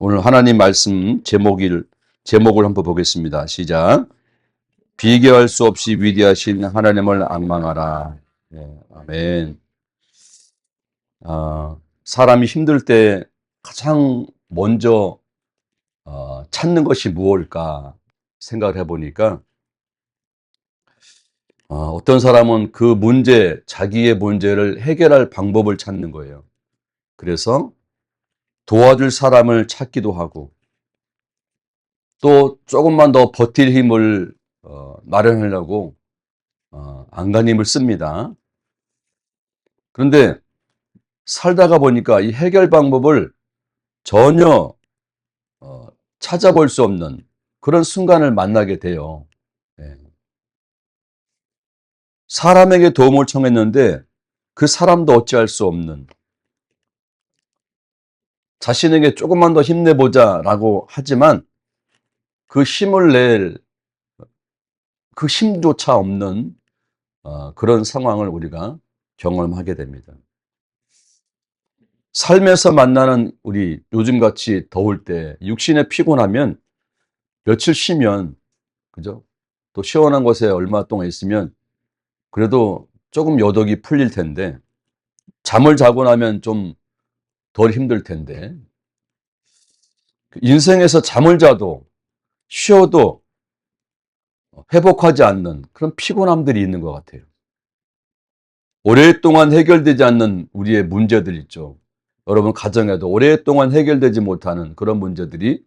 오늘 하나님 말씀 제목을 한번 보겠습니다. 시작. 비교할 수 없이 위대하신 하나님을 앙망하라. 네, 아멘. 사람이 힘들 때 가장 먼저 찾는 것이 무엇일까 생각을 해보니까 어떤 사람은 그 자기의 문제를 해결할 방법을 찾는 거예요. 그래서 도와줄 사람을 찾기도 하고 또 조금만 더 버틸 힘을 마련하려고 안간힘을 씁니다. 그런데 살다가 보니까 이 해결 방법을 전혀 찾아볼 수 없는 그런 순간을 만나게 돼요. 예. 사람에게 도움을 청했는데 그 사람도 어찌할 수 없는, 자신에게 조금만 더 힘내보자라고 하지만 그 힘을 낼 그 힘조차 없는 그런 상황을 우리가 경험하게 됩니다. 삶에서 만나는 우리 요즘같이 더울 때 육신에 피곤하면 며칠 쉬면, 그죠? 또 시원한 곳에 얼마 동안 있으면 그래도 조금 여독이 풀릴 텐데, 잠을 자고 나면 좀 덜 힘들 텐데, 인생에서 잠을 자도 쉬어도 회복하지 않는 그런 피곤함들이 있는 것 같아요. 오랫동안 해결되지 않는 우리의 문제들 있죠. 여러분 가정에도 오랫동안 해결되지 못하는 그런 문제들이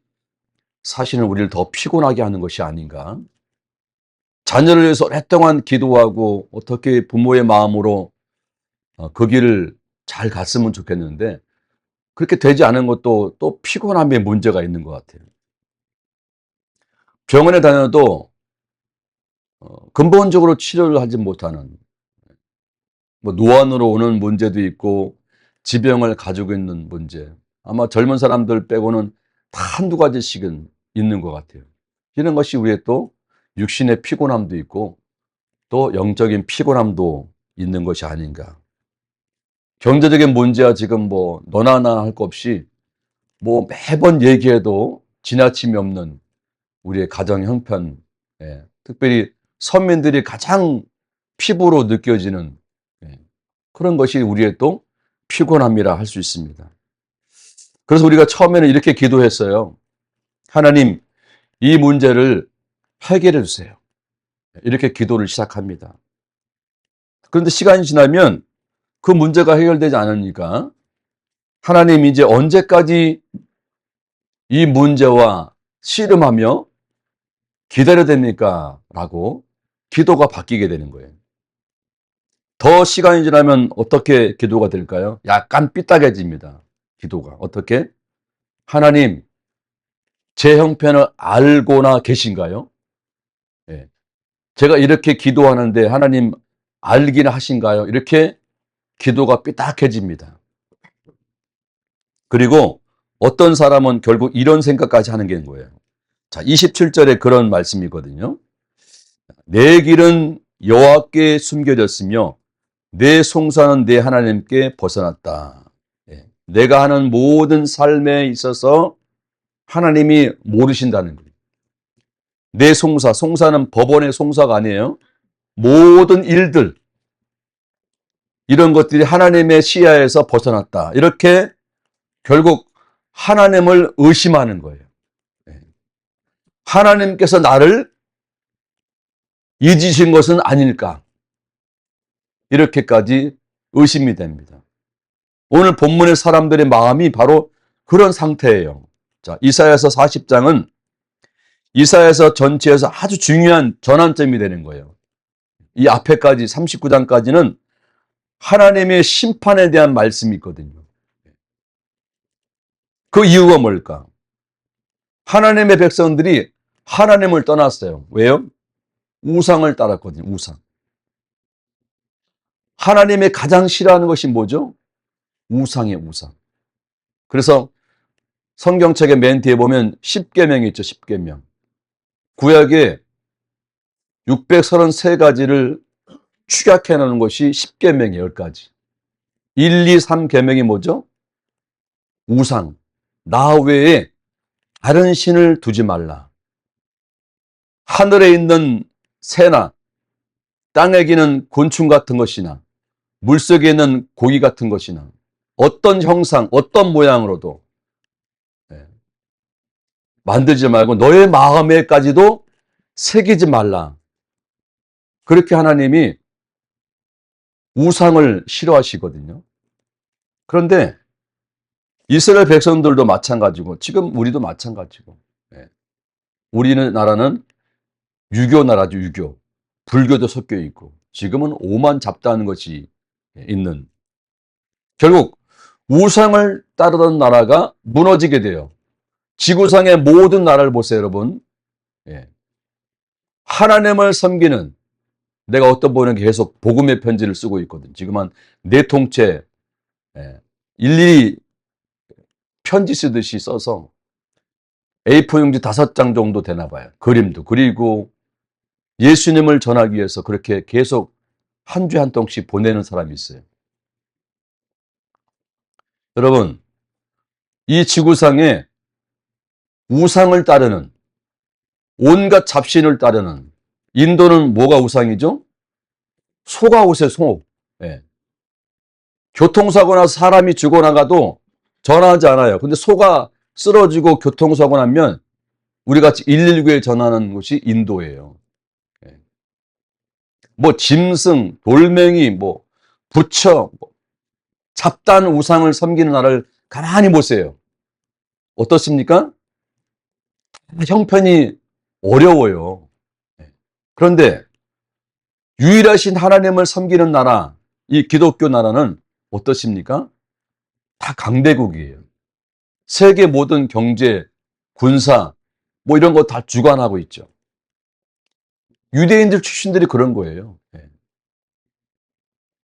사실은 우리를 더 피곤하게 하는 것이 아닌가. 자녀를 위해서 오랫동안 기도하고 어떻게 부모의 마음으로 그 길을 잘 갔으면 좋겠는데 그렇게 되지 않은 것도 또 피곤함의 문제가 있는 것 같아요. 병원에 다녀도 근본적으로 치료를 하지 못하는, 노안으로 오는 문제도 있고 지병을 가지고 있는 문제, 아마 젊은 사람들 빼고는 다 한두 가지씩은 있는 것 같아요. 이런 것이 우리의 또 육신의 피곤함도 있고 또 영적인 피곤함도 있는 것이 아닌가. 경제적인 문제야 지금 너나 나나 할 것 없이 매번 얘기해도 지나침이 없는 우리의 가정 형편, 특별히 서민들이 가장 피부로 느껴지는 그런 것이 우리의 또 피곤함이라 할 수 있습니다. 그래서 우리가 처음에는 이렇게 기도했어요. 하나님, 이 문제를 해결해 주세요. 이렇게 기도를 시작합니다. 그런데 시간이 지나면 그 문제가 해결되지 않으니까 하나님, 이제 언제까지 이 문제와 씨름하며 기다려야 됩니까? 라고 기도가 바뀌게 되는 거예요. 더 시간이 지나면 어떻게 기도가 될까요? 약간 삐딱해집니다. 기도가. 어떻게? 하나님, 제 형편을 알고나 계신가요? 예. 제가 이렇게 기도하는데 하나님 알긴 하신가요? 이렇게 기도가 삐딱해집니다. 그리고 어떤 사람은 결국 이런 생각까지 하는 게 거예요. 자, 27절에 그런 말씀이거든요. 내 길은 여호와께 숨겨졌으며 내 송사는 내 하나님께 벗어났다. 예. 내가 하는 모든 삶에 있어서 하나님이 모르신다는 거예요. 내 송사는 법원의 송사가 아니에요. 모든 일들, 이런 것들이 하나님의 시야에서 벗어났다. 이렇게 결국 하나님을 의심하는 거예요. 하나님께서 나를 잊으신 것은 아닐까? 이렇게까지 의심이 됩니다. 오늘 본문의 사람들의 마음이 바로 그런 상태예요. 자, 이사야서 40장은 이사야서 전체에서 아주 중요한 전환점이 되는 거예요. 이 앞에까지 39장까지는 하나님의 심판에 대한 말씀이 있거든요. 그 이유가 뭘까? 하나님의 백성들이 하나님을 떠났어요. 왜요? 우상을 따랐거든요. 우상. 하나님의 가장 싫어하는 것이 뭐죠? 우상이에요. 우상. 그래서 성경책의 맨 뒤에 보면 10계명이 있죠. 10계명. 구약에 633가지를 축약해 놓은 것이 10계명이에요. 10가지. 1, 2, 3계명이 뭐죠? 우상. 나 외에 다른 신을 두지 말라. 하늘에 있는 새나 땅에 기는 곤충 같은 것이나 물속에 있는 고기 같은 것이나 어떤 형상, 어떤 모양으로도 만들지 말고 너의 마음에까지도 새기지 말라. 그렇게 하나님이 우상을 싫어하시거든요. 그런데 이스라엘 백성들도 마찬가지고 지금 우리도 마찬가지고 우리는 나라는 유교 나라죠. 유교. 불교도 섞여 있고 지금은 오만 잡다는 것이 있는, 결국 우상을 따르던 나라가 무너지게 돼요. 지구상의 모든 나라를 보세요, 여러분. 하나님을 섬기는, 내가 어떤 분은 계속 복음의 편지를 쓰고 있거든. 지금 한 4통째 일일이 편지 쓰듯이 써서 A4 용지 5장 정도 되나 봐요. 그림도 그리고 예수님을 전하기 위해서 그렇게 계속 한 주에 한 통씩 보내는 사람이 있어요. 여러분, 이 지구상에 우상을 따르는, 온갖 잡신을 따르는, 인도는 뭐가 우상이죠? 소가 우세, 소. 교통사고 나서 사람이 죽어나가도 전화하지 않아요. 근데 소가 쓰러지고 교통사고 나면 우리 같이 119에 전화하는 곳이 인도예요. 뭐 짐승, 돌멩이, 뭐 부처, 잡다한 우상을 섬기는 나라를 가만히 보세요. 어떻습니까? 형편이 어려워요. 그런데 유일하신 하나님을 섬기는 나라, 이 기독교 나라는 어떻습니까? 다 강대국이에요. 세계 모든 경제, 군사, 뭐 이런 거 다 주관하고 있죠. 유대인들 출신들이 그런 거예요.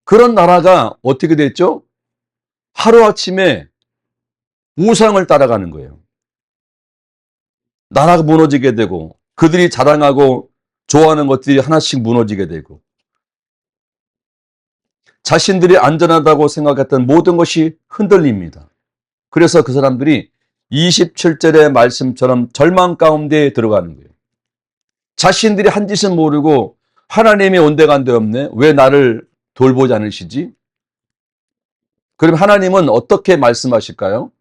그런 나라가 어떻게 됐죠? 하루아침에 우상을 따라가는 거예요. 나라가 무너지게 되고 그들이 자랑하고 좋아하는 것들이 하나씩 무너지게 되고 자신들이 안전하다고 생각했던 모든 것이 흔들립니다. 그래서 그 사람들이 27절의 말씀처럼 절망 가운데 들어가는 거예요. 자신들이 한 짓은 모르고 하나님이 온데간데 없네. 왜 나를 돌보지 않으시지? 그럼 하나님은 어떻게 말씀하실까요?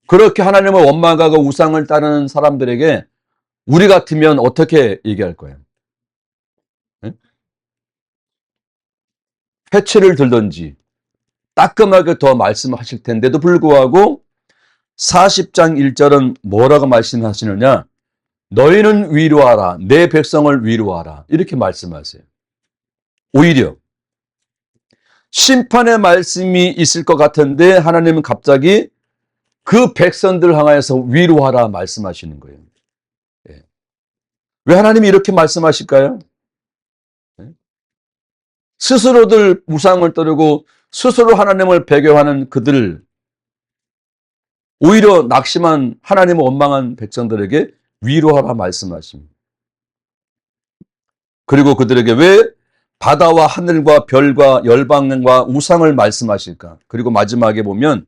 그렇게 하나님을 원망하고 우상을 따르는 사람들에게 우리 같으면 어떻게 얘기할 거예요? 회초를 들든지 따끔하게 더 말씀하실 텐데도 불구하고 40장 1절은 뭐라고 말씀하시느냐? 너희는 위로하라. 내 백성을 위로하라. 이렇게 말씀하세요. 오히려 심판의 말씀이 있을 것 같은데 하나님은 갑자기 그 백성들을 향하여서 위로하라 말씀하시는 거예요. 왜 하나님이 이렇게 말씀하실까요? 스스로들 우상을 따르고 스스로 하나님을 배교하는 그들, 오히려 낙심한 하나님을 원망한 백성들에게 위로하라 말씀하십니다. 그리고 그들에게 왜 바다와 하늘과 별과 열방과 우상을 말씀하실까? 그리고 마지막에 보면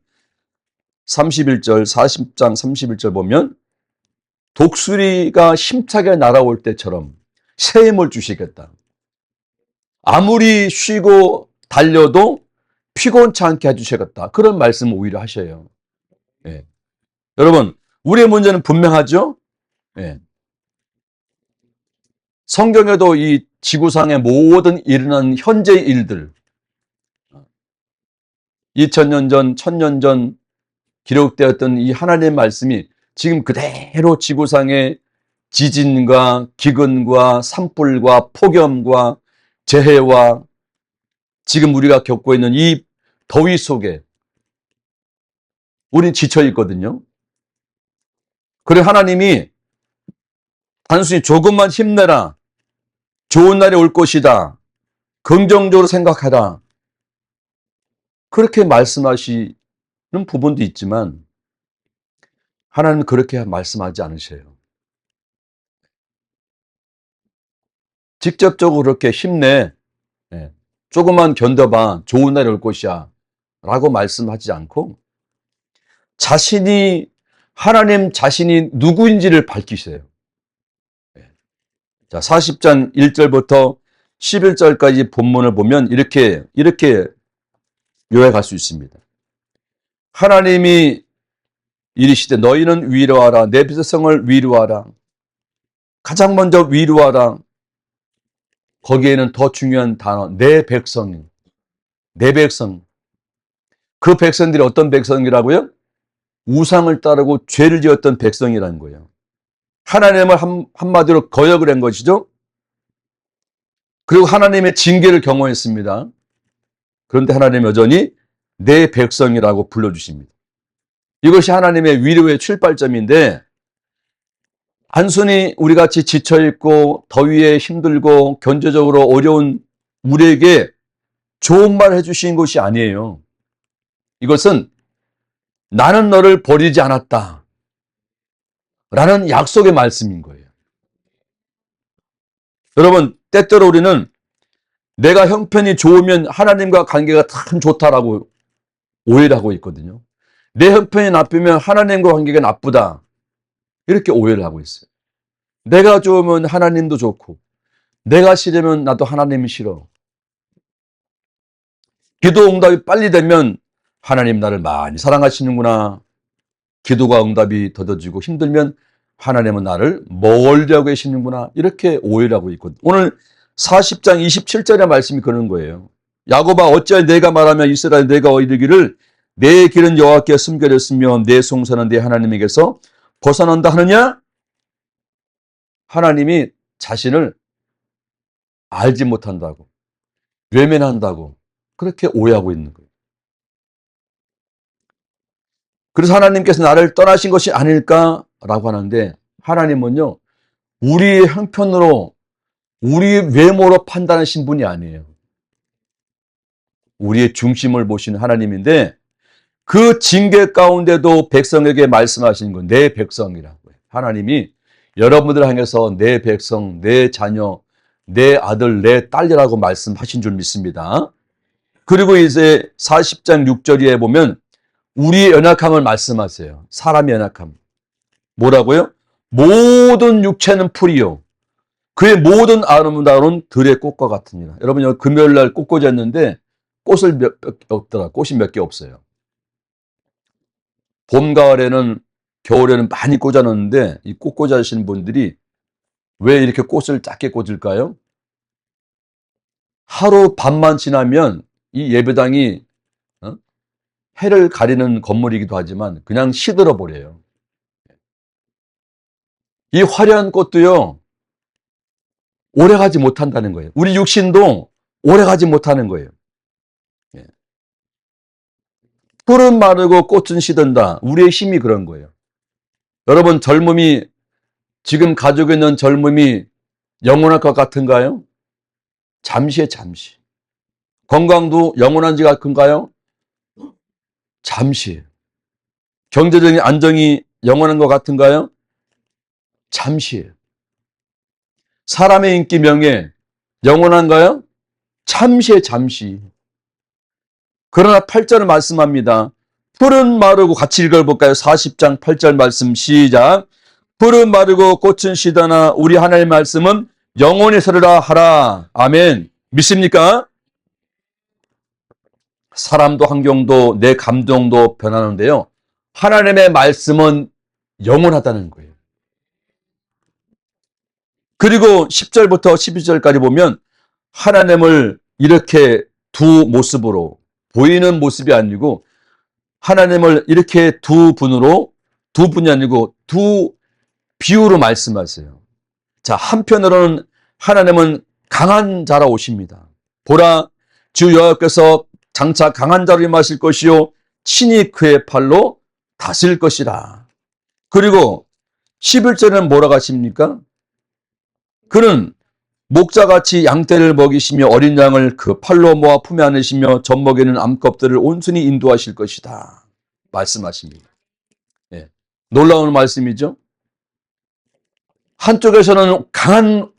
31절, 40장 31절 보면 독수리가 힘차게 날아올 때처럼 새 힘을 주시겠다. 아무리 쉬고 달려도 피곤치 않게 해주시겠다. 그런 말씀을 오히려 하셔요. 여러분, 우리의 문제는 분명하죠? 성경에도 이 지구상의 모든 일어난 현재의 일들, 2000년 전, 1000년 전 기록되었던 이 하나님의 말씀이 지금 그대로 지구상의 지진과 기근과 산불과 폭염과 재해와 지금 우리가 겪고 있는 이 더위 속에 우린 지쳐 있거든요. 그래 하나님이 단순히 조금만 힘내라, 좋은 날이 올 것이다, 긍정적으로 생각하라, 그렇게 말씀하시는 부분도 있지만 하나님은 그렇게 말씀하지 않으셔요. 직접적으로 그렇게 힘내, 조금만 견뎌봐, 좋은 날이 올 것이야 라고 말씀하지 않고 자신이 하나님 자신이 누구인지를 밝히세요. 자, 40장 1절부터 11절까지 본문을 보면 이렇게 요약할 수 있습니다. 하나님이 이르시되 너희는 위로하라. 내 백성을 위로하라. 가장 먼저 위로하라. 거기에는 더 중요한 단어, 내 백성이. 내 백성. 그 백성들이 어떤 백성이라고요? 우상을 따르고 죄를 지었던 백성이라는 거예요. 하나님을 한마디로 거역을 한 것이죠. 그리고 하나님의 징계를 경험했습니다. 그런데 하나님 여전히 내 백성이라고 불러주십니다. 이것이 하나님의 위로의 출발점인데, 단순히 우리같이 지쳐있고 더위에 힘들고 경제적으로 어려운 우리에게 좋은 말 해주신 것이 아니에요. 이것은 나는 너를 버리지 않았다 라는 약속의 말씀인 거예요. 여러분, 때때로 우리는 내가 형편이 좋으면 하나님과 관계가 참 좋다라고 오해를 하고 있거든요. 내 형편이 나쁘면 하나님과 관계가 나쁘다, 이렇게 오해를 하고 있어요. 내가 좋으면 하나님도 좋고, 내가 싫으면 나도 하나님이 싫어. 기도 응답이 빨리 되면 하나님 나를 많이 사랑하시는구나. 기도가 응답이 더뎌지고 힘들면 하나님은 나를 멀리 하고 계시는구나. 이렇게 오해를 하고 있거든요. 오늘 40장 27절의 말씀이 그런 거예요. 야곱아 어찌하여 내가 말하면 이스라엘 내가 이르기를 내 길은 여호와께 숨겨졌으며 내 송사는 내 하나님에게서 벗어난다 하느냐? 하나님이 자신을 알지 못한다고, 외면한다고 그렇게 오해하고 있는 거예요. 그래서 하나님께서 나를 떠나신 것이 아닐까라고 하는데, 하나님은요, 우리의 형편으로, 우리의 외모로 판단하신 분이 아니에요. 우리의 중심을 보시는 하나님인데, 그 징계 가운데도 백성에게 말씀하신 건 내 백성이라고 해요. 하나님이 여러분들을 향해서 내 백성, 내 자녀, 내 아들, 내 딸이라고 말씀하신 줄 믿습니다. 그리고 이제 40장 6절에 보면 우리의 연약함을 말씀하세요. 사람의 연약함. 뭐라고요? 모든 육체는 풀이요, 그의 모든 아름다움은 들의 꽃과 같으니라. 여러분, 금요일 날 꽃 꽂았는데 꽃이 몇 개 없어요. 봄, 가을에는, 겨울에는 많이 꽂아놓는데 이 꽃 꽂아주시는 분들이 왜 이렇게 꽃을 작게 꽂을까요? 하루 밤만 지나면 이 예배당이 해를 가리는 건물이기도 하지만 그냥 시들어 버려요. 이 화려한 꽃도요, 오래가지 못한다는 거예요. 우리 육신도 오래가지 못하는 거예요. 풀은 마르고 꽃은 시든다. 우리의 힘이 그런 거예요. 여러분, 젊음이, 지금 가지고 있는 젊음이 영원할 것 같은가요? 잠시에 잠시. 건강도 영원한 지 같은가요? 잠시. 경제적인 안정이 영원한 것 같은가요? 잠시. 사람의 인기, 명예 영원한가요? 잠시에 잠시. 그러나 8절을 말씀합니다. 풀은 마르고, 같이 읽어볼까요? 40장 8절 말씀 시작. 풀은 마르고 꽃은 시다나 우리 하나님의 말씀은 영원히 서리라 하라. 아멘. 믿습니까? 사람도 환경도 내 감정도 변하는데요, 하나님의 말씀은 영원하다는 거예요. 그리고 10절부터 12절까지 보면 하나님을 이렇게 두 모습으로, 보이는 모습이 아니고 하나님을 이렇게 두 분이 아니고 두 비유로 말씀하세요. 자, 한편으로는 하나님은 강한 자라 오십니다. 보라, 주 여호와께서 장차 강한 자를 임하실 것이요 친히 그의 팔로 다스릴 것이라. 그리고 11절에는 뭐라고 하십니까? 그는 목자같이 양떼를 먹이시며 어린 양을 그 팔로 모아 품에 안으시며 젖먹이는 암컷들을 온순히 인도하실 것이다 말씀하십니다. 예. 놀라운 말씀이죠. 한쪽에서는 강한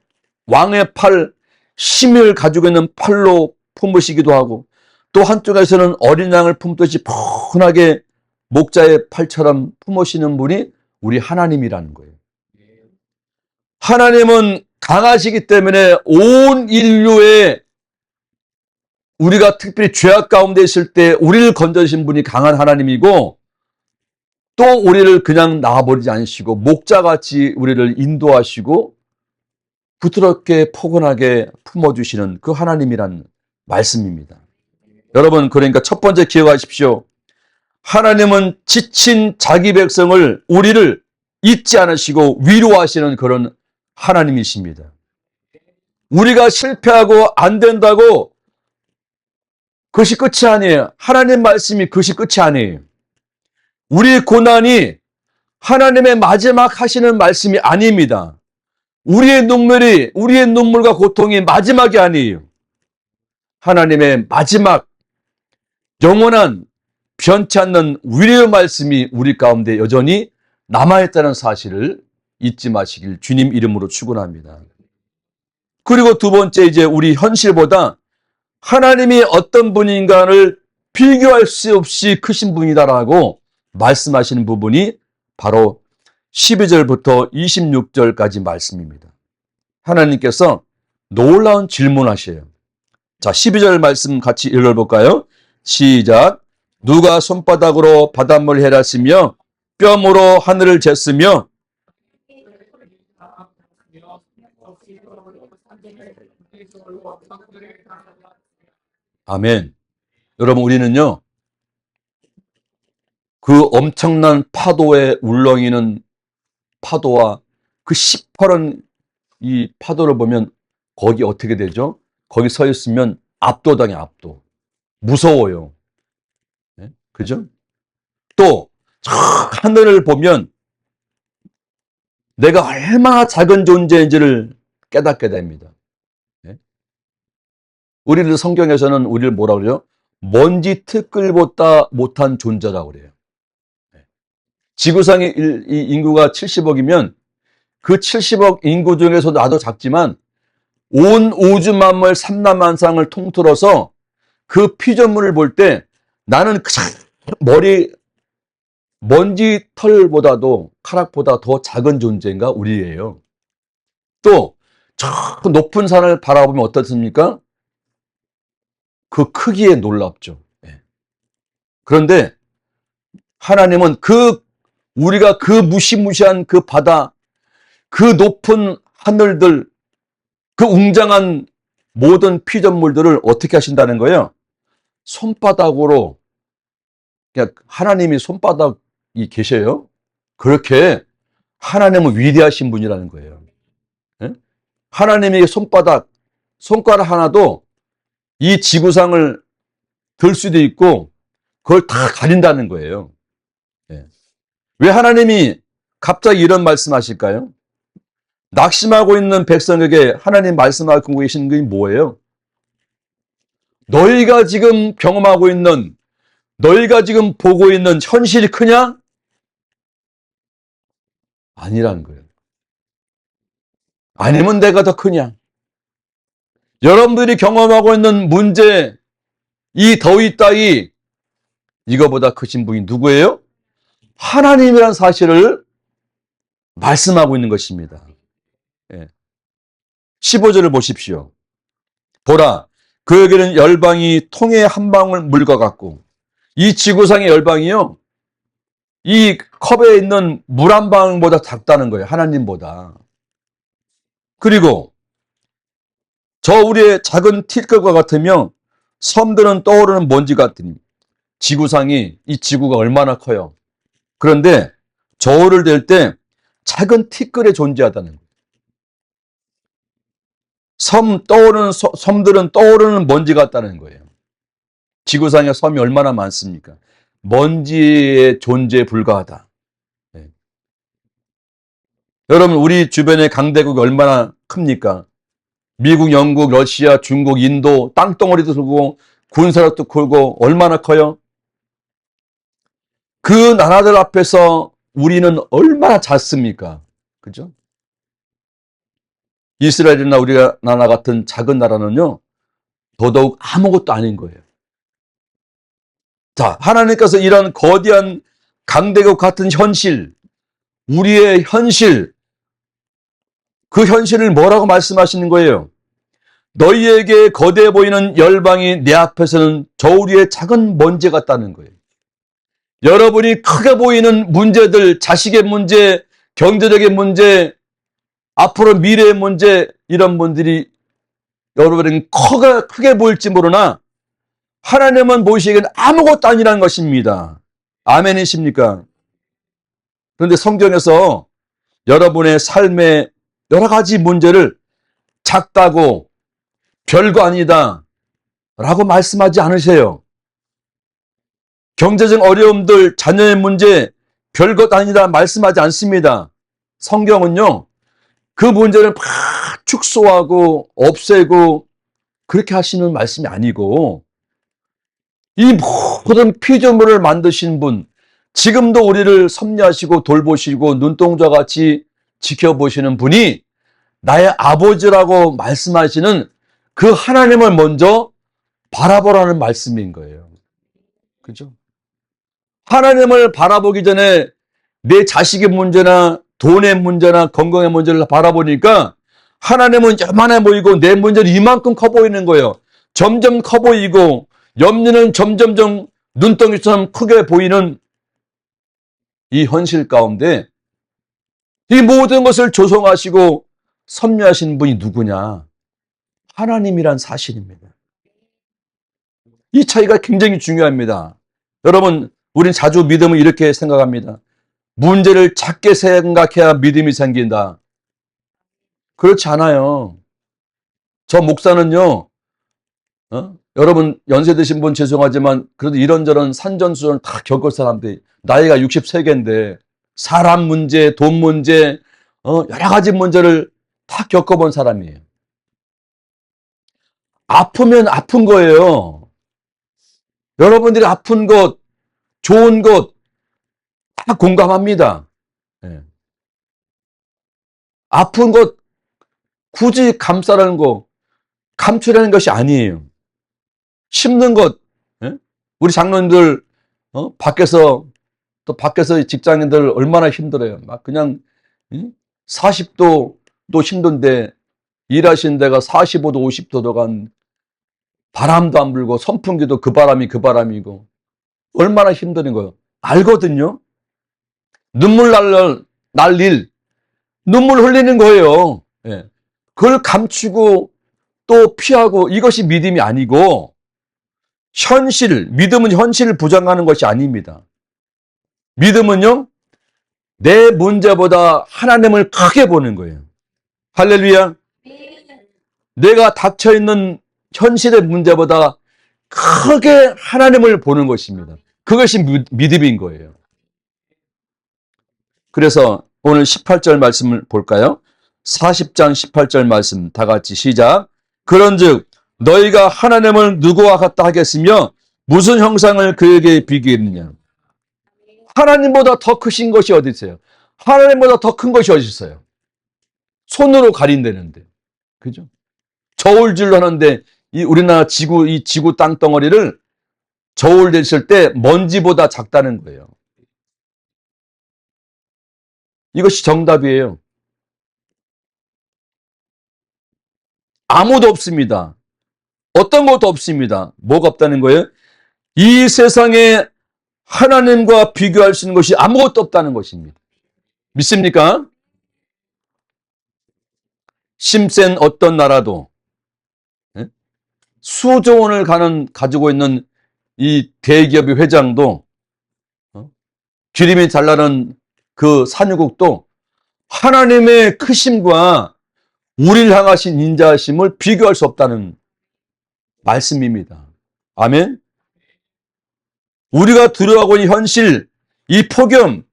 왕의 팔, 힘을 가지고 있는 팔로 품으시기도 하고, 또 한쪽에서는 어린 양을 품듯이 푸근하게 목자의 팔처럼 품으시는 분이 우리 하나님이라는 거예요. 하나님은 강하시기 때문에 온 인류의 우리가 특별히 죄악 가운데 있을 때 우리를 건져주신 분이 강한 하나님이고, 또 우리를 그냥 놔버리지 않으시고 목자같이 우리를 인도하시고 부드럽게 포근하게 품어주시는 그 하나님이란 말씀입니다. 여러분, 그러니까 첫 번째 기억하십시오. 하나님은 지친 자기 백성을, 우리를 잊지 않으시고 위로하시는 그런 하나님이십니다. 우리가 실패하고 안 된다고 그것이 끝이 아니에요. 하나님 말씀이 그것이 끝이 아니에요. 우리 고난이 하나님의 마지막 하시는 말씀이 아닙니다. 우리의 눈물과 고통이 마지막이 아니에요. 하나님의 마지막 영원한 변치 않는 위로의 말씀이 우리 가운데 여전히 남아있다는 사실을 잊지 마시길 주님 이름으로 축원합니다. 그리고 두 번째, 이제 우리 현실보다 하나님이 어떤 분인가를 비교할 수 없이 크신 분이다라고 말씀하시는 부분이 바로 12절부터 26절까지 말씀입니다. 하나님께서 놀라운 질문하셔요. 자, 12절 말씀 같이 읽어볼까요? 시작. 누가 손바닥으로 바닷물을 헤랐으며 뼘으로 하늘을 쟀으며 아멘. 여러분, 우리는요, 그 엄청난 파도에 울렁이는 파도와 그 시퍼런 이 파도를 보면 거기 어떻게 되죠? 거기 서 있으면 압도당해, 압도. 무서워요. 네? 그죠? 또 저 하늘을 보면 내가 얼마나 작은 존재인지를 깨닫게 됩니다. 네? 우리를 성경에서는 우리를 뭐라 그래요? 먼지 티끌보다 못한 존재라고 그래요. 네. 지구상의 이 인구가 70억이면 그 70억 인구 중에서 나도 작지만 온 우주 만물 삼라만상을 통틀어서 그 피조물을 볼 때 나는 먼지 털보다도 카락보다 더 작은 존재인가? 우리예요. 또 저 높은 산을 바라보면 어떻습니까? 그 크기에 놀랍죠. 그런데 하나님은 우리가 그 무시무시한 그 바다, 그 높은 하늘들, 그 웅장한 모든 피조물들을 어떻게 하신다는 거예요? 손바닥으로, 그냥 하나님이 손바닥이 계셔요? 그렇게 하나님은 위대하신 분이라는 거예요. 하나님의 손가락 하나도 이 지구상을 들 수도 있고 그걸 다 가린다는 거예요. 왜 하나님이 갑자기 이런 말씀하실까요? 낙심하고 있는 백성에게 하나님 말씀하고 계시는 게 뭐예요? 너희가 지금 경험하고 있는, 너희가 지금 보고 있는 현실이 크냐? 아니라는 거예요. 아니면 내가 더 크냐? 여러분들이 경험하고 있는 문제, 이 더위 따위, 이거보다 크신 분이 누구예요? 하나님이란 사실을 말씀하고 있는 것입니다. 15절을 보십시오. 보라, 그에게는 열방이 통에 한 방울 물과 같고, 이 지구상의 열방이요, 이 컵에 있는 물 한 방울보다 작다는 거예요. 하나님보다. 그리고 저 우리의 작은 티끌과 같으며 섬들은 떠오르는 먼지 같으니, 이 지구가 얼마나 커요. 그런데 저울을 댈 때 작은 티끌에 존재하다는 거예요. 섬들은 떠오르는 먼지 같다는 거예요. 지구상에 섬이 얼마나 많습니까? 먼지의 존재에 불과하다. 네. 여러분, 우리 주변의 강대국이 얼마나 큽니까? 미국, 영국, 러시아, 중국, 인도, 땅덩어리도 크고 군사력도 크고 얼마나 커요? 그 나라들 앞에서 우리는 얼마나 작습니까? 그죠? 이스라엘이나 우리나라 같은 작은 나라는요, 더더욱 아무것도 아닌 거예요. 자, 하나님께서 이런 거대한 강대국 같은 현실, 우리의 현실, 그 현실을 뭐라고 말씀하시는 거예요? 너희에게 거대해 보이는 열방이 내 앞에서는 저우리의 작은 먼지 같다는 거예요. 여러분이 크게 보이는 문제들, 자식의 문제, 경제적인 문제, 앞으로 미래의 문제, 이런 분들이 여러분에게 크게 보일지 모르나 하나님은 보시기에는 아무것도 아니라는 것입니다. 아멘이십니까? 그런데 성경에서 여러분의 삶의 여러 가지 문제를 작다고 별거 아니다 라고 말씀하지 않으세요. 경제적 어려움들, 자녀의 문제 별것 아니다 말씀하지 않습니다. 성경은요, 그 문제를 막 축소하고 없애고 그렇게 하시는 말씀이 아니고, 이 모든 피조물을 만드신 분, 지금도 우리를 섭리하시고 돌보시고 눈동자 같이 지켜보시는 분이 나의 아버지라고 말씀하시는 그 하나님을 먼저 바라보라는 말씀인 거예요. 그죠? 하나님을 바라보기 전에 내 자식의 문제나 돈의 문제나 건강의 문제를 바라보니까 하나님은 요만해 보이고 내 문제는 이만큼 커 보이는 거예요. 점점 커 보이고 염려는 점점점 눈덩이처럼 크게 보이는 이 현실 가운데 이 모든 것을 조성하시고 섭리하신 분이 누구냐? 하나님이란 사실입니다. 이 차이가 굉장히 중요합니다. 여러분, 우린 자주 믿음을 이렇게 생각합니다. 문제를 작게 생각해야 믿음이 생긴다. 그렇지 않아요. 저 목사는요, 여러분 연세 드신 분 죄송하지만 그래도 이런저런 산전수전 다 겪을 사람들이 나이가 63개인데 사람 문제, 돈 문제, 여러 가지 문제를 다 겪어본 사람이에요. 아프면 아픈 거예요. 여러분들이 아픈 것, 좋은 것 다 공감합니다. 예. 아픈 것 굳이 감싸라는 거, 감추려는 것이 아니에요. 힘든 것, 예? 우리 장로님들 밖에서 또 밖에서 직장인들 얼마나 힘들어요. 막 그냥 40도 또 힘든데 일하시는 데가 45도 50도 들어간 바람도 안 불고 선풍기도 그 바람이 그 바람이고 얼마나 힘든 거예요. 알거든요. 눈물 날 일, 눈물 흘리는 거예요. 예. 그걸 감추고 또 피하고 이것이 믿음이 아니고 믿음은 현실을 부정하는 것이 아닙니다. 믿음은요, 내 문제보다 하나님을 크게 보는 거예요. 할렐루야. 내가 닥쳐있는 현실의 문제보다 크게 하나님을 보는 것입니다. 그것이 믿음인 거예요. 그래서 오늘 18절 말씀을 볼까요? 40장 18절 말씀 다 같이 시작. 그런즉 너희가 하나님을 누구와 같다 하겠으며 무슨 형상을 그에게 비교했느냐. 하나님보다 더 크신 것이 어디 있어요? 하나님보다 더 큰 것이 어디 있어요? 손으로 가린다는데. 그죠? 저울질로 하는데 이 우리나라 이 지구 땅덩어리를 저울 댔을 때 먼지보다 작다는 거예요. 이것이 정답이에요. 아무도 없습니다. 어떤 것도 없습니다. 뭐가 없다는 거예요? 이 세상에 하나님과 비교할 수 있는 것이 아무것도 없다는 것입니다. 믿습니까? 심센 어떤 나라도 수조 원을 가지고 있는 이 대기업의 회장도 기름이 잘 나는 그 산유국도 하나님의 크심과 우리를 향하신 인자하심을 비교할 수 없다는 말씀입니다. 아멘. 우리가 두려워하고 있는 현실, 이 폭염,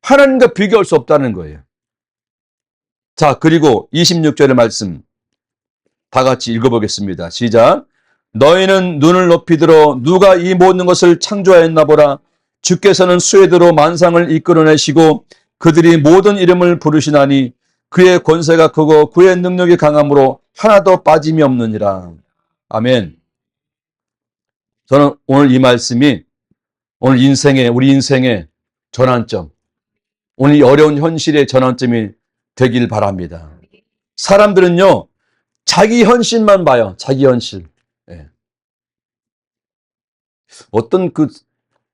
하나님과 비교할 수 없다는 거예요. 자, 그리고 26절의 말씀 다 같이 읽어보겠습니다. 시작. 너희는 눈을 높이 들어 누가 이 모든 것을 창조하였나 보라. 주께서는 수에대로 만상을 이끌어내시고 그들이 모든 이름을 부르시나니 그의 권세가 크고 그의 능력이 강함으로 하나도 빠짐이 없느니라. 아멘. 저는 오늘 이 말씀이 오늘 우리 인생에 전환점. 오늘 이 어려운 현실의 전환점이 되길 바랍니다. 사람들은요, 자기 현실만 봐요. 자기 현실. 예. 어떤 그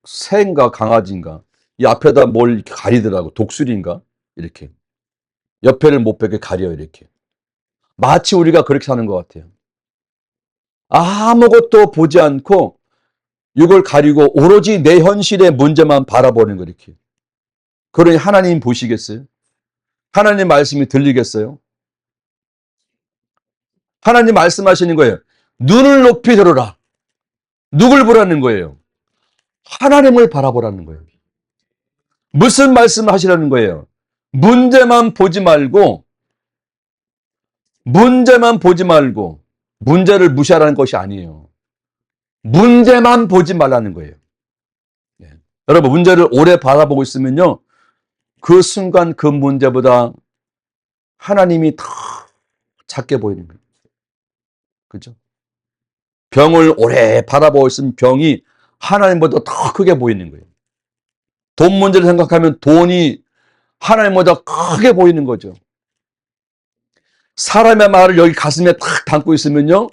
새인가 강아지인가 이 앞에다 뭘 이렇게 가리더라고. 독수리인가 이렇게 옆에를 못 뵙게 가려 이렇게. 마치 우리가 그렇게 사는 것 같아요. 아무것도 보지 않고 이걸 가리고 오로지 내 현실의 문제만 바라보는 거 이렇게. 그러니 하나님 보시겠어요? 하나님 말씀이 들리겠어요? 하나님 말씀하시는 거예요. 눈을 높이 들어라. 누굴 보라는 거예요? 하나님을 바라보라는 거예요. 무슨 말씀을 하시라는 거예요? 문제만 보지 말고 문제만 보지 말고 문제를 무시하라는 것이 아니에요. 문제만 보지 말라는 거예요. 네. 여러분 문제를 오래 바라보고 있으면요. 그 순간 그 문제보다 하나님이 더 작게 보이는 거예요. 그죠? 병을 오래 바라보고 있으면 병이 하나님보다 더 크게 보이는 거예요. 돈 문제를 생각하면 돈이 하나님보다 크게 보이는 거죠. 사람의 말을 여기 가슴에 탁 담고 있으면요.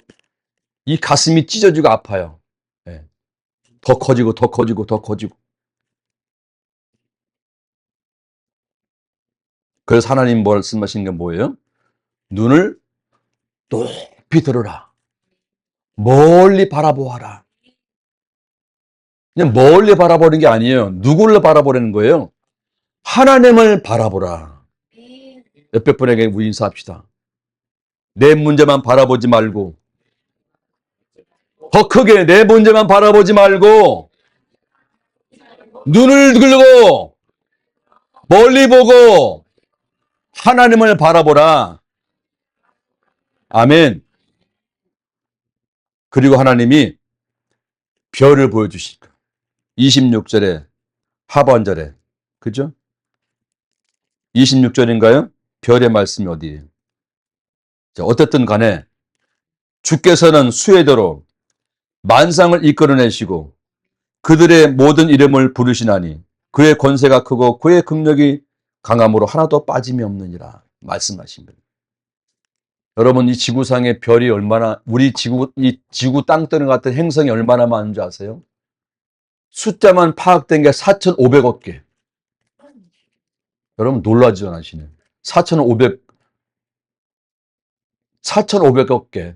이 가슴이 찢어지고 아파요. 네. 더 커지고 더 커지고 더 커지고. 그래서 하나님 말씀하신 게 뭐예요? 눈을 높이 들어라. 멀리 바라보아라. 그냥 멀리 바라보는 게 아니에요. 누구를 바라보라는 거예요? 하나님을 바라보라. 옆에 분에게 인사합시다. 내 문제만 바라보지 말고 더 크게 내 문제만 바라보지 말고 눈을 들고 멀리 보고 하나님을 바라보라. 아멘. 그리고 하나님이 별을 보여주실 거예요. 26절에 하반절에 그죠? 26절인가요? 별의 말씀이 어디예요? 자, 어쨌든 간에 주께서는 수혜대로 만상을 이끌어내시고 그들의 모든 이름을 부르시나니 그의 권세가 크고 그의 능력이 강함으로 하나도 빠짐이 없느니라 말씀하십니다. 여러분 이 지구상의 별이 얼마나 우리 이 지구 땅덩이 같은 행성이 얼마나 많은 줄 아세요? 숫자만 파악된 게 4,500억 개. 여러분 놀라지 않으시네. 4,500억 개.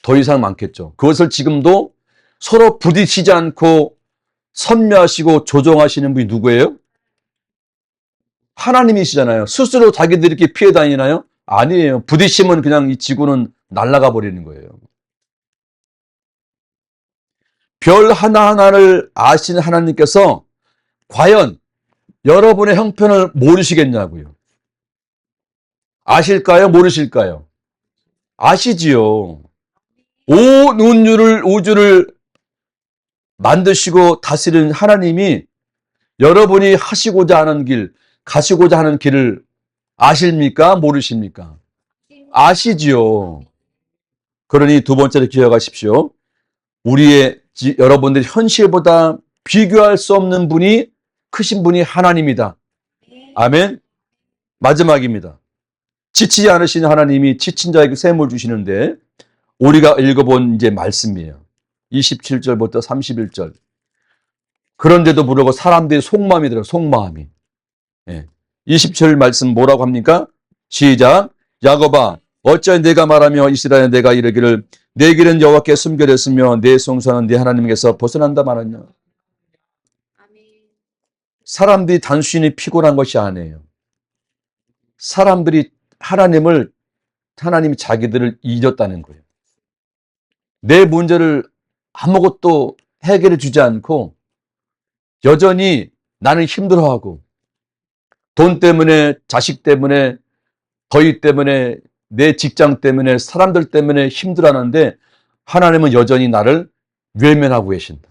더 이상 많겠죠. 그것을 지금도 서로 부딪히지 않고 선묘하시고 조정하시는 분이 누구예요? 하나님이시잖아요. 스스로 자기들이 이렇게 피해 다니나요? 아니에요. 부딪히면 그냥 이 지구는 날아가 버리는 거예요. 별 하나하나를 아시는 하나님께서 과연 여러분의 형편을 모르시겠냐고요. 아실까요? 모르실까요? 아시지요. 온 우주를 만드시고 다스리는 하나님이 여러분이 하시고자 하는 길, 가시고자 하는 길을 아십니까? 모르십니까? 아시지요. 그러니 두 번째로 기억하십시오. 여러분들의 현실보다 비교할 수 없는 분이 크신 분이 하나님이다. 아멘. 마지막입니다. 지치지 않으신 하나님이 지친 자에게 샘을 주시는데 우리가 읽어본 이제 말씀이에요. 27절부터 31절. 그런데도 불구하고 사람들이 속마음이 들어요. 속마음이. 예. 27절 말씀 뭐라고 합니까? 시작. 야곱아 어찌하여 내가 말하며 이스라엘 내가 이르기를 내 길은 여호와께 숨겨졌으며 내 송사는 네 하나님께서 벗어난다 말하냐. 사람들이 단순히 피곤한 것이 아니에요. 사람들이 하나님이 자기들을 잊었다는 거예요. 내 문제를 아무것도 해결해 주지 않고 여전히 나는 힘들어하고 돈 때문에, 자식 때문에, 거의 때문에, 내 직장 때문에, 사람들 때문에 힘들어하는데 하나님은 여전히 나를 외면하고 계신다.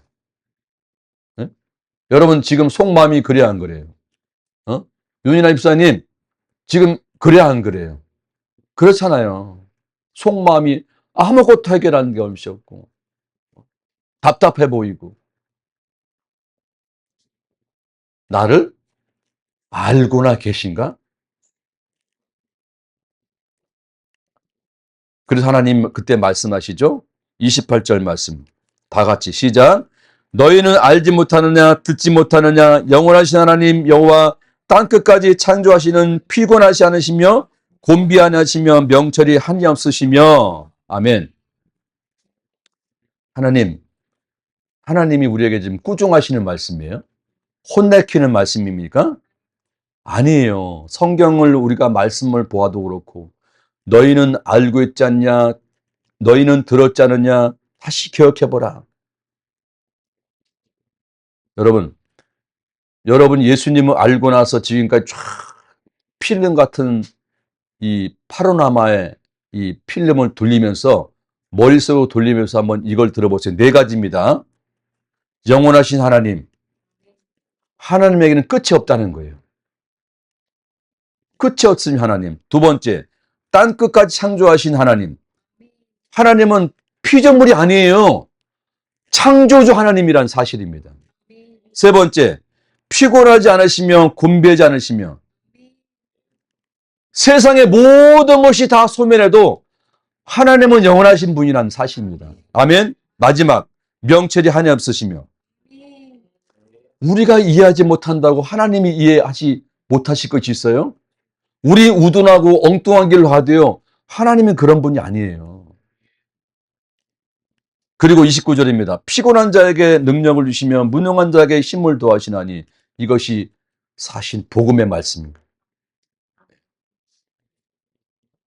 네? 여러분 지금 속마음이 그래야 안 그래요? 윤이나 집사님 지금 그래야 안 그래요? 그렇잖아요. 속마음이 아무것도 해결하는 게 없고 답답해 보이고 나를 알고나 계신가? 그래서 하나님 그때 말씀하시죠. 28절 말씀. 다 같이 시작. 너희는 알지 못하느냐 듣지 못하느냐 영원하신 하나님 여호와 땅끝까지 창조하시는 피곤하지 않으시며 곤비하지 않으시며 명철이 한이 없으시며. 아멘. 하나님이 우리에게 지금 꾸중하시는 말씀이에요? 혼내키는 말씀입니까? 아니에요. 성경을 우리가 말씀을 보아도 그렇고 너희는 알고 있지 않냐? 너희는 들었지 않느냐? 다시 기억해보라. 여러분 예수님을 알고 나서 지금까지 쫙 필름 같은 이 파노라마의 이 필름을 돌리면서 머릿속으로 돌리면서 한번 이걸 들어보세요. 네 가지입니다. 영원하신 하나님. 하나님에게는 끝이 없다는 거예요. 끝이 없으신 하나님. 두 번째, 땅 끝까지 창조하신 하나님. 하나님은 피조물이 아니에요. 창조주 하나님이란 사실입니다. 세 번째, 피곤하지 않으시며 곤비하지 않으시며 세상의 모든 것이 다 소멸해도 하나님은 영원하신 분이란 사실입니다. 아멘. 마지막, 명철이 한이 없으시며 우리가 이해하지 못한다고 하나님이 이해하지 못하실 것이 있어요? 우리 우둔하고 엉뚱한 길로 가도요. 하나님은 그런 분이 아니에요. 그리고 29절입니다. 피곤한 자에게 능력을 주시며 무능한 자에게 힘을 더하시나니 이것이 사실 복음의 말씀입니다.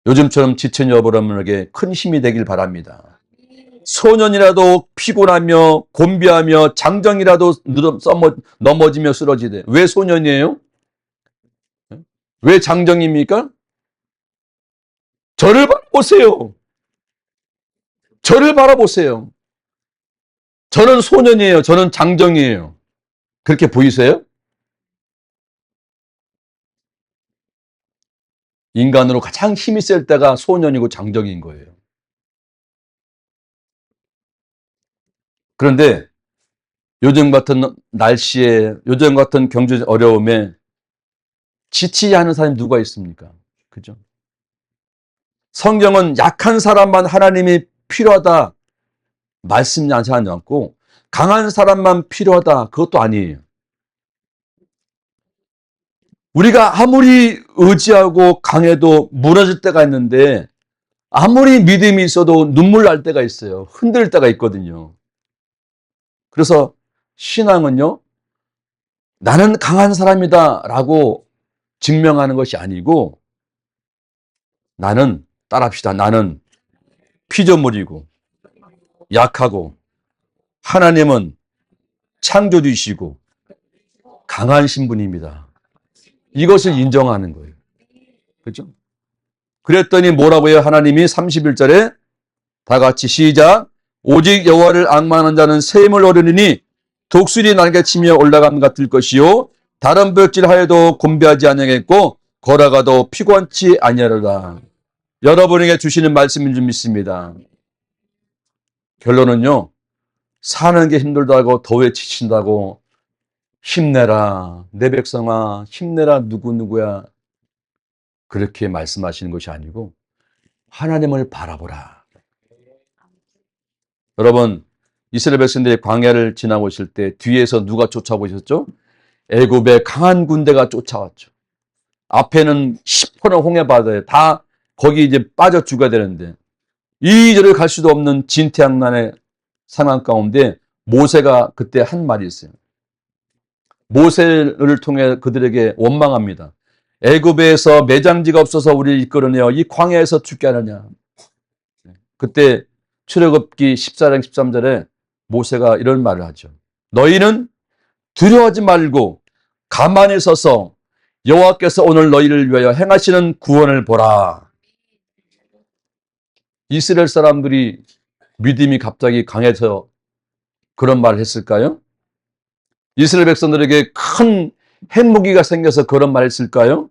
요즘처럼 지친 여러분에게 큰 힘이 되길 바랍니다. 소년이라도 피곤하며 곤비하며 장정이라도 넘어지며 쓰러지되 왜 소년이에요? 왜 장정입니까? 저를 바라보세요. 저를 바라보세요. 저는 소년이에요. 저는 장정이에요. 그렇게 보이세요? 인간으로 가장 힘이 셀 때가 소년이고 장정인 거예요. 그런데 요즘 같은 날씨에, 요즘 같은 경제 어려움에 지치지 않은 사람이 누가 있습니까? 그죠? 성경은 약한 사람만 하나님이 필요하다 말씀하지 않고 강한 사람만 필요하다 그것도 아니에요. 우리가 아무리 의지하고 강해도 무너질 때가 있는데 아무리 믿음이 있어도 눈물 날 때가 있어요. 흔들 때가 있거든요. 그래서 신앙은요. 나는 강한 사람이다 라고 증명하는 것이 아니고 나는 따라합시다. 나는 피조물이고 약하고 하나님은 창조주이시고 강한 신분입니다. 이것을 인정하는 거예요. 그렇죠? 그랬더니 뭐라고요? 하나님이 31절에 다 같이 시작. 오직 여호와를 앙망하는 자는 셈을 얻으리니 독수리 날개치며 올라감 같을 것이요 다른 벽질 하여도 곤비하지 아니하겠고 걸어가도 피곤치 아니하리라. 여러분에게 주시는 말씀인 줄 믿습니다. 결론은요. 사는 게 힘들다고 더위에 지친다고 힘내라 내 백성아 힘내라 누구누구야 그렇게 말씀하시는 것이 아니고 하나님을 바라보라. 여러분 이스라엘 백성들이 광야를 지나고 있을 때 뒤에서 누가 쫓아오고 있었죠? 애굽의 강한 군대가 쫓아왔죠. 앞에는 시퍼런 홍해바다에 다 거기 이제 빠져 죽어야 되는데 이리저리 갈 수도 없는 진퇴양난의 상황 가운데 모세가 그때 한 말이 있어요. 모세를 통해 그들에게 원망합니다. 애굽에서 매장지가 없어서 우리를 이끌어내어 이 광야에서 죽게 하느냐. 그때 출애굽기 14장 13절에 모세가 이런 말을 하죠. 너희는 두려워하지 말고 가만히 서서 여호와께서 오늘 너희를 위하여 행하시는 구원을 보라. 이스라엘 사람들이 믿음이 갑자기 강해서 그런 말을 했을까요? 이스라엘 백성들에게 큰 핵무기가 생겨서 그런 말을 했을까요?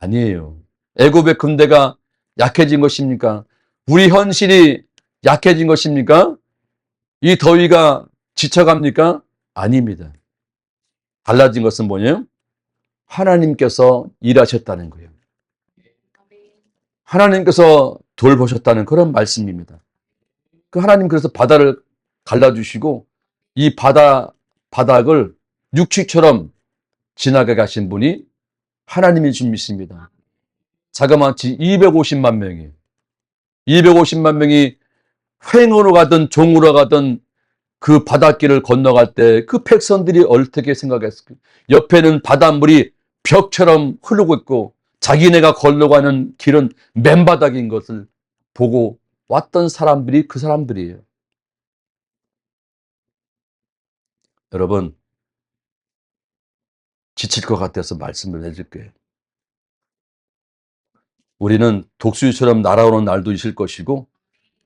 아니에요. 애굽의 군대가 약해진 것입니까? 우리 현실이 약해진 것입니까? 이 더위가 지쳐갑니까? 아닙니다. 달라진 것은 뭐냐면 하나님께서 일하셨다는 거예요. 하나님께서 돌보셨다는 그런 말씀입니다. 그 하나님 그래서 바다를 갈라주시고 이 바닥을 육식처럼 지나게 가신 분이 하나님인 줄 믿습니다. 자그마치 250만 명이 250만 명이 횡으로 가든 종으로 가든 그 바닷길을 건너갈 때 그 백성들이 어떻게 생각했을까? 옆에는 바닷물이 벽처럼 흐르고 있고 자기네가 걸러가는 길은 맨바닥인 것을 보고 왔던 사람들이 그 사람들이에요. 여러분, 지칠 것 같아서 말씀을 해줄게요. 우리는 독수리처럼 날아오는 날도 있을 것이고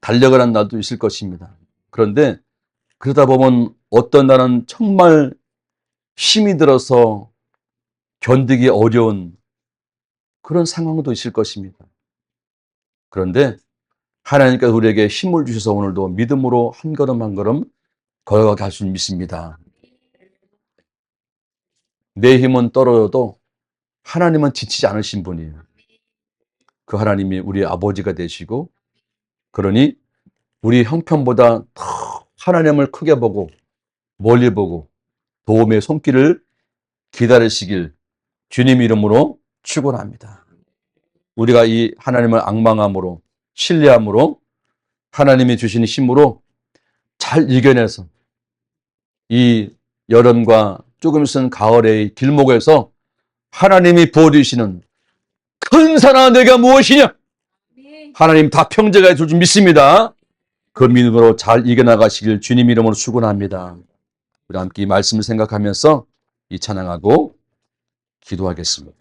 달려가는 날도 있을 것입니다. 그런데 그러다 보면 어떤 날은 정말 힘이 들어서 견디기 어려운 그런 상황도 있을 것입니다. 그런데 하나님께서 우리에게 힘을 주셔서 오늘도 믿음으로 한 걸음 한 걸음 걸어가게 할 수 믿습니다. 내 힘은 떨어져도 하나님은 지치지 않으신 분이에요. 그 하나님이 우리 아버지가 되시고 그러니 우리 형편보다 더 하나님을 크게 보고 멀리 보고 도움의 손길을 기다리시길 주님 이름으로 축원합니다. 우리가 이 하나님을 앙망함으로 신뢰함으로 하나님이 주시는 힘으로 잘 이겨내서 이 여름과 조금 있은 가을의 길목에서 하나님이 부어주시는 큰 사랑 내가 무엇이냐? 하나님 다 평정해 줄 줄 믿습니다. 그 믿음으로 잘 이겨나가시길 주님 이름으로 축원합니다. 우리 함께 이 말씀을 생각하면서 이 찬양하고 기도하겠습니다.